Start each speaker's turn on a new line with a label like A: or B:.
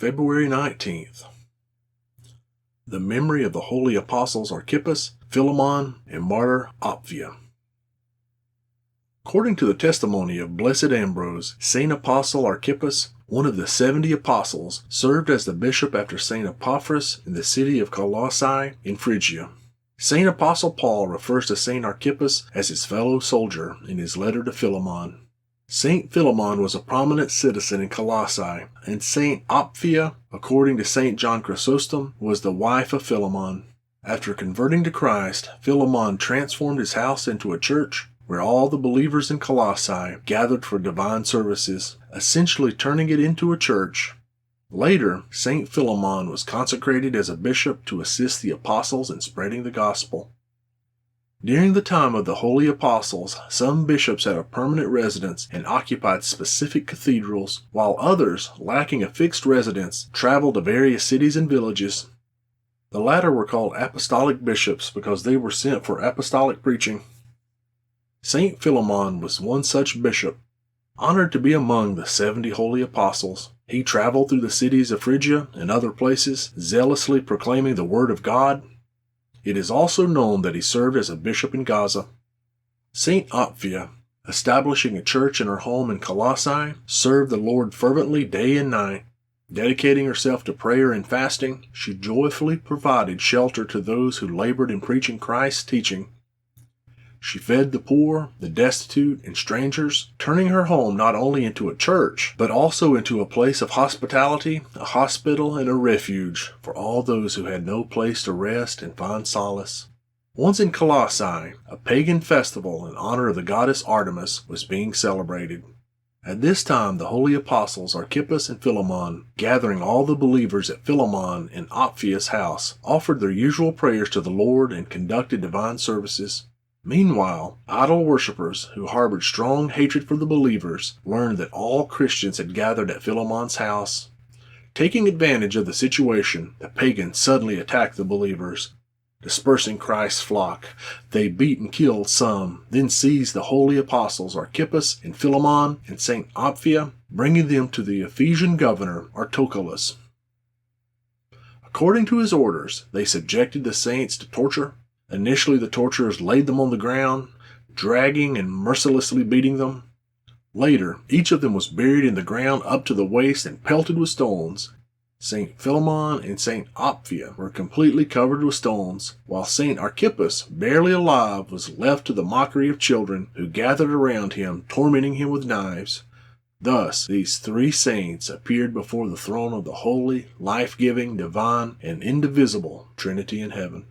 A: February 19th. The memory of the holy apostles Archippus, Philemon, and Martyr Apphia. According to the testimony of Blessed Ambrose, Saint Apostle Archippus, one of the 70 apostles, served as the bishop after Saint Epaphras in the city of Colossae in Phrygia. Saint Apostle Paul refers to Saint Archippus as his fellow soldier in his letter to Philemon. Saint Philemon was a prominent citizen in Colossae, and Saint Apphia, according to Saint John Chrysostom, was the wife of Philemon. After converting to Christ, Philemon transformed his house into a church where all the believers in Colossae gathered for divine services, essentially turning it into a church. Later, Saint Philemon was consecrated as a bishop to assist the apostles in spreading the gospel. During the time of the holy apostles, some bishops had a permanent residence and occupied specific cathedrals, while others, lacking a fixed residence, traveled to various cities and villages. The latter were called apostolic bishops because they were sent for apostolic preaching. Saint Philemon was one such bishop. Honored to be among the 70 holy apostles, he traveled through the cities of Phrygia and other places, zealously proclaiming the word of God. It is also known that he served as a bishop in Gaza. Saint Apphia, establishing a church in her home in Colossae, served the Lord fervently day and night. Dedicating herself to prayer and fasting, she joyfully provided shelter to those who labored in preaching Christ's teaching. She fed the poor, the destitute, and strangers, turning her home not only into a church, but also into a place of hospitality, a hospital, and a refuge for all those who had no place to rest and find solace. Once in Colossae, a pagan festival in honor of the goddess Artemis was being celebrated. At this time, the holy apostles Archippus and Philemon, gathering all the believers at Philemon and Appia's house, offered their usual prayers to the Lord and conducted divine services. Meanwhile, idol worshippers who harbored strong hatred for the believers learned that all Christians had gathered at Philemon's house. Taking advantage of the situation, the pagans suddenly attacked the believers. Dispersing Christ's flock, they beat and killed some, then seized the holy apostles Archippus and Philemon and Saint Apphia, bringing them to the Ephesian governor Archipus. According to his orders, they subjected the saints to torture. Initially, the torturers laid them on the ground, dragging and mercilessly beating them. Later, each of them was buried in the ground up to the waist and pelted with stones. Saint Philemon and Saint Apphia were completely covered with stones, while Saint Archippus, barely alive, was left to the mockery of children who gathered around him, tormenting him with knives. Thus, these 3 saints appeared before the throne of the holy, life-giving, divine, and indivisible Trinity in heaven.